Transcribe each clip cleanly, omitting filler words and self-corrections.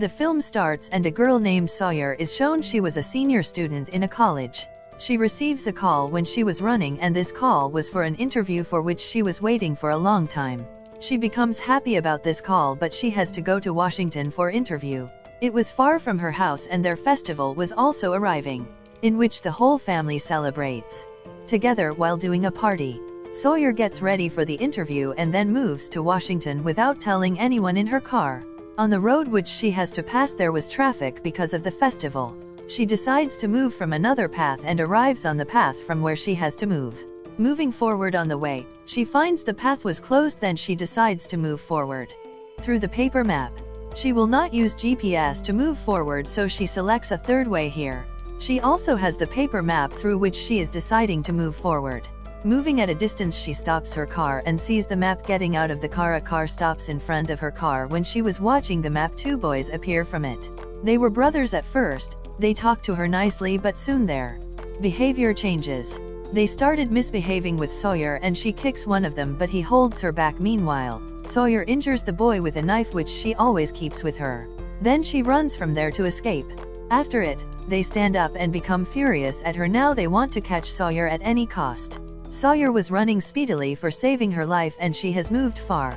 The film starts and a girl named Sawyer is shown. She was a senior student in a college. She receives a call when she was running, and this call was for an interview for which she was waiting for a long time. She becomes happy about this call, but she has to go to Washington for interview. It was far from her house, and their festival was also arriving, in which the whole family celebrates together while doing a party. Sawyer gets ready for the interview and then moves to Washington without telling anyone in her car. On the road which she has to pass there was traffic because of the festival. She decides to move from another path and arrives on the path from where she has to move. Moving forward on the way, she finds the path was closed. Then she decides to move forward through the paper map. She will not use GPS to move forward, so she selects a third way here. She also has the paper map through which she is deciding to move forward. Moving at a distance, she stops her car and sees the map. Getting out of the car, a car stops in front of her car. When she was watching the map, two boys appear from it. They were brothers at first. They talk to her nicely, but soon their behavior changes. They started misbehaving with Sawyer and she kicks one of them, but he holds her back. Meanwhile, Sawyer injures the boy with a knife which she always keeps with her. Then she runs from there to escape. After it, they stand up and become furious at her. Now they want to catch Sawyer at any cost. Sawyer was running speedily for saving her life, and she has moved far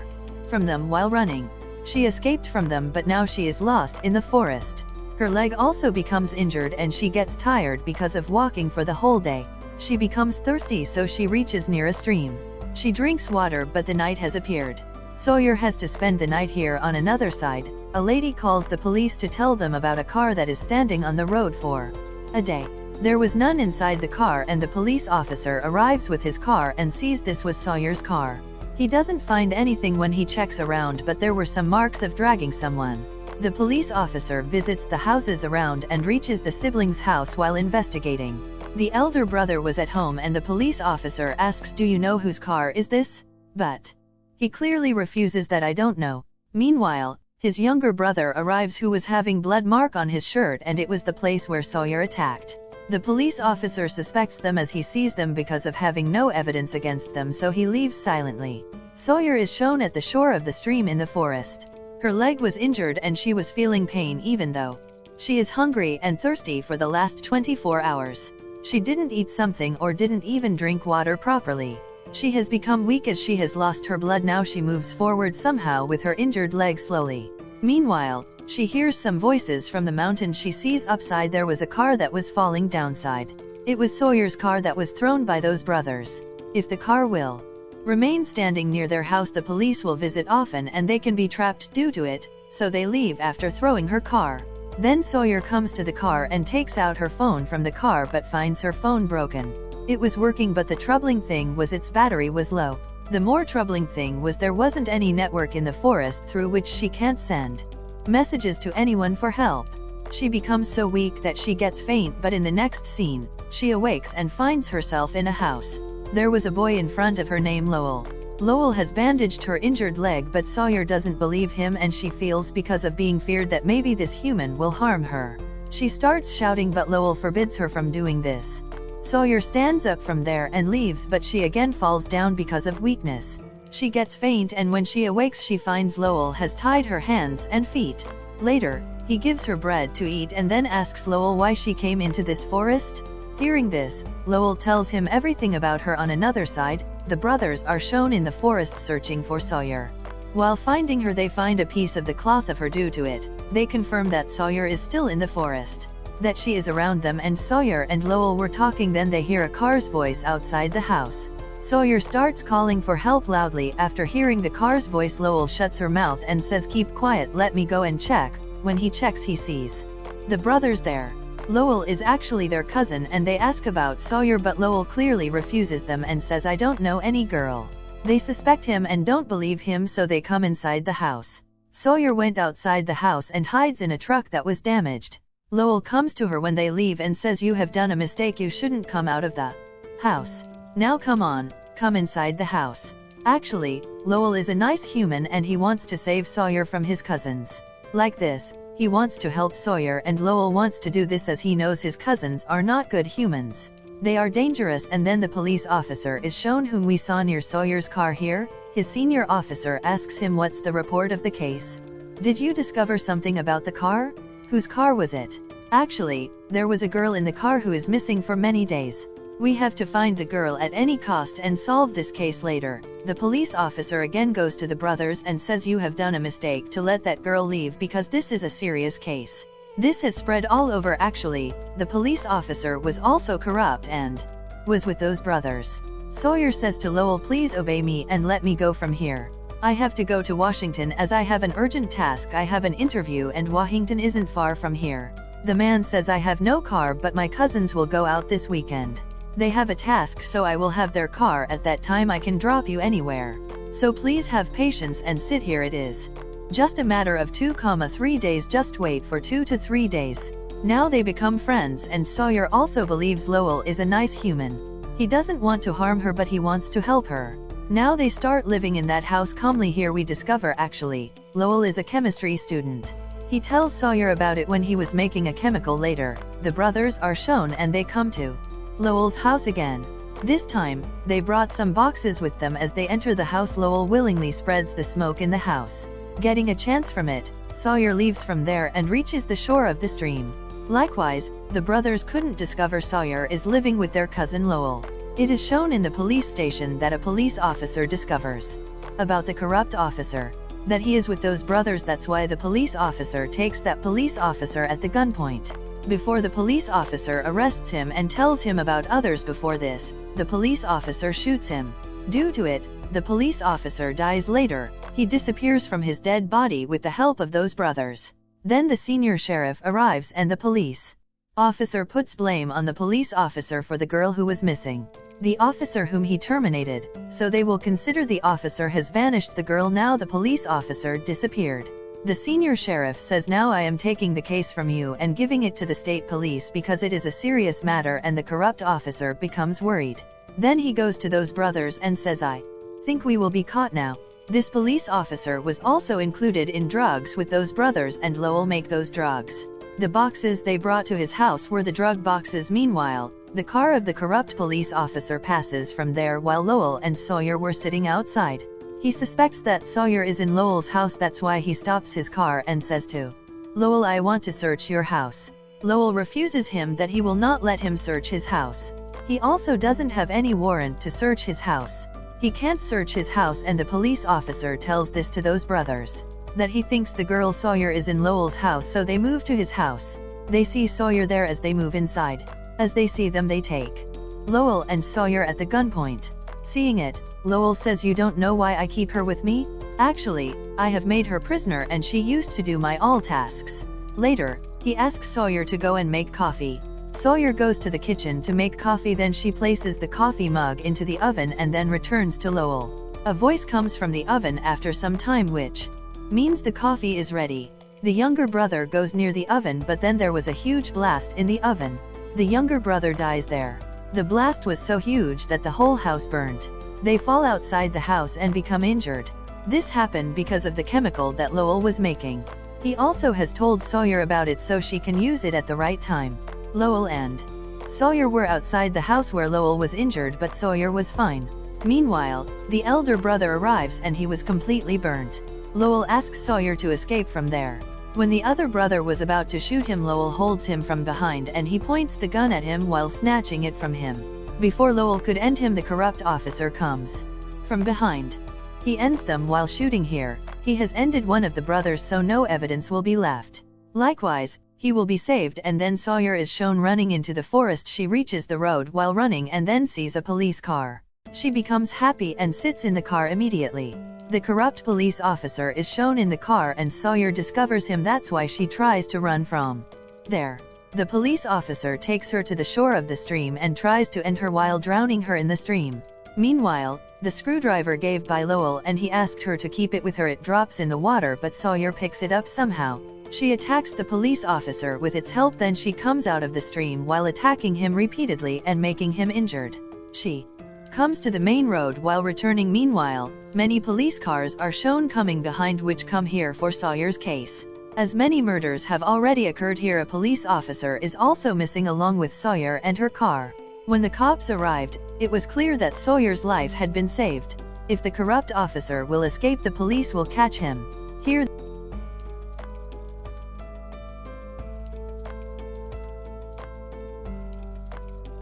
from them while running. She escaped from them, but now she is lost in the forest. Her leg also becomes injured and she gets tired because of walking for the whole day. She becomes thirsty, so she reaches near a stream. She drinks water, but the night has appeared. Sawyer has to spend the night here. On another side, a lady calls the police to tell them about a car that is standing on the road for a day. There was none inside the car, and the police officer arrives with his car and sees this was Sawyer's car. He doesn't find anything when he checks around, but there were some marks of dragging someone. The police officer visits the houses around and reaches the siblings' house while investigating. The elder brother was at home, and the police officer asks, "Do you know whose car is this?" But he clearly refuses that. "I don't know." Meanwhile, his younger brother arrives, who was having blood mark on his shirt, and it was the place where Sawyer attacked. The police officer suspects them as he sees them because of having no evidence against them, so he leaves silently. Sawyer is shown at the shore of the stream in the forest. Her leg was injured and she was feeling pain, even though she is hungry and thirsty for the last 24 hours. She didn't eat something or didn't even drink water properly. She has become weak as she has lost her blood. Now she moves forward somehow with her injured leg slowly. Meanwhile, she hears some voices from the mountain. She sees upside there was a car that was falling downside. It was Sawyer's car that was thrown by those brothers. If the car will remain standing near their house, the police will visit often and they can be trapped due to it, so they leave after throwing her car. Then Sawyer comes to the car and takes out her phone from the car, but finds her phone broken. It was working, but the troubling thing was its battery was low. The more troubling thing was there wasn't any network in the forest through which she can't send messages to anyone for help. She becomes so weak that she gets faint, but in the next scene, she awakes and finds herself in a house. There was a boy in front of her named Lowell. Lowell has bandaged her injured leg, but Sawyer doesn't believe him, and she feels, because of being feared, that maybe this human will harm her. She starts shouting, but Lowell forbids her from doing this. Sawyer stands up from there and leaves, but she again falls down because of weakness. She gets faint, and when she awakes she finds Lowell has tied her hands and feet. Later, he gives her bread to eat and then asks Lowell why she came into this forest. Hearing this, Lowell tells him everything about her. On another side, the brothers are shown in the forest searching for Sawyer. While finding her, they find a piece of the cloth of her. Due to it, they confirm that Sawyer is still in the forest, that she is around them, and Sawyer and Lowell were talking. Then they hear a car's voice outside the house. Sawyer starts calling for help loudly. After hearing the car's voice, Lowell shuts her mouth and says, "Keep quiet, let me go and check." When he checks, he sees the brothers there. Lowell is actually their cousin, and they ask about Sawyer, but Lowell clearly refuses them and says, "I don't know any girl." They suspect him and don't believe him, so they come inside the house. Sawyer went outside the house and hides in a truck that was damaged. Lowell comes to her when they leave and says, "You have done a mistake, you shouldn't come out of the house. Now come on, come inside the house." Actually, Lowell is a nice human and he wants to save Sawyer from his cousins. Like this, he wants to help Sawyer, and Lowell wants to do this as he knows his cousins are not good humans. They are dangerous. And then the police officer is shown, whom we saw near Sawyer's car here. His senior officer asks him what's the report of the case. Did you discover something about the car? Whose car was it? Actually, there was a girl in the car who is missing for many days. We have to find the girl at any cost and solve this case later. The police officer again goes to the brothers and says you have done a mistake to let that girl leave because this is a serious case. This has spread all over. Actually, the police officer was also corrupt and was with those brothers. Sawyer says to Lowell, please obey me and let me go from here. I have to go to Washington as I have an urgent task. I have an interview and Washington isn't far from here. The man says I have no car but my cousins will go out this weekend. They have a task so I will have their car at that time. I can drop you anywhere. So please have patience and sit here. It is just a matter of 2-3 days. Just wait for 2 to 3 days. Now they become friends and Sawyer also believes Lowell is a nice human. He doesn't want to harm her but he wants to help her. Now they start living in that house calmly. Here we discover actually, Lowell is a chemistry student. He tells Sawyer about it when he was making a chemical. Later, the brothers are shown and they come to Lowell's house again. This time, they brought some boxes with them. As they enter the house, Lowell willingly spreads the smoke in the house. Getting a chance from it, Sawyer leaves from there and reaches the shore of the stream. Likewise, the brothers couldn't discover Sawyer is living with their cousin Lowell. It is shown in the police station that a police officer discovers about the corrupt officer, that he is with those brothers. That's why the police officer takes that police officer at the gunpoint. Before the police officer arrests him and tells him about others. Before this, the police officer shoots him. Due to it, the police officer dies. Later, he disappears from his dead body with the help of those brothers. Then the senior sheriff arrives and the police officer puts blame on the police officer for the girl who was missing. The officer whom he terminated, so they will consider the officer has vanished. The girl now the police officer disappeared. The senior sheriff says now I am taking the case from you and giving it to the state police because it is a serious matter, and the corrupt officer becomes worried. Then he goes to those brothers and says I think we will be caught now. This police officer was also included in drugs with those brothers and Lowell make those drugs. The boxes they brought to his house were the drug boxes. Meanwhile, the car of the corrupt police officer passes from there while Lowell and Sawyer were sitting outside. He suspects that Sawyer is in Lowell's house. That's why he stops his car and says to Lowell, I want to search your house. Lowell refuses him that he will not let him search his house. He also doesn't have any warrant to search his house. He can't search his house, and the police officer tells this to those brothers, that he thinks the girl Sawyer is in Lowell's house, so they move to his house. They see Sawyer there. As they move inside, as they see them, they take Lowell and Sawyer at the gunpoint. Seeing it, Lowell says, you don't know why I keep her with me? Actually, I have made her prisoner and she used to do my all tasks. Later, he asks Sawyer to go and make coffee. Sawyer goes to the kitchen to make coffee. Then she places the coffee mug into the oven and then returns to Lowell. A voice comes from the oven after some time, which means the coffee is ready. The younger brother goes near the oven, but then there was a huge blast in the oven. The younger brother dies there. The blast was so huge that the whole house burned. They fall outside the house and become injured. This happened because of the chemical that Lowell was making. He also has told Sawyer about it so she can use it at the right time. Lowell and Sawyer were outside the house where Lowell was injured, but Sawyer was fine. Meanwhile, the elder brother arrives and he was completely burnt. Lowell asks Sawyer to escape from there. When the other brother was about to shoot him, Lowell holds him from behind and he points the gun at him while snatching it from him. Before Lowell could end him, the corrupt officer comes from behind. He ends them while shooting. Here, he has ended one of the brothers so no evidence will be left. Likewise, he will be saved, and then Sawyer is shown running into the forest. She reaches the road while running and then sees a police car. She becomes happy and sits in the car immediately. The corrupt police officer is shown in the car and Sawyer discovers him. That's why she tries to run from there. The police officer takes her to the shore of the stream and tries to end her while drowning her in the stream. Meanwhile, the screwdriver gave by Lowell and he asked her to keep it with her. It drops in the water but Sawyer picks it up somehow. She attacks the police officer with its help. Then she comes out of the stream while attacking him repeatedly and making him injured. She comes to the main road while returning. Meanwhile, many police cars are shown coming behind, which come here for Sawyer's case. As many murders have already occurred here, a police officer is also missing along with Sawyer and her car. When the cops arrived, it was clear that Sawyer's life had been saved. If the corrupt officer will escape, the police will catch him. Here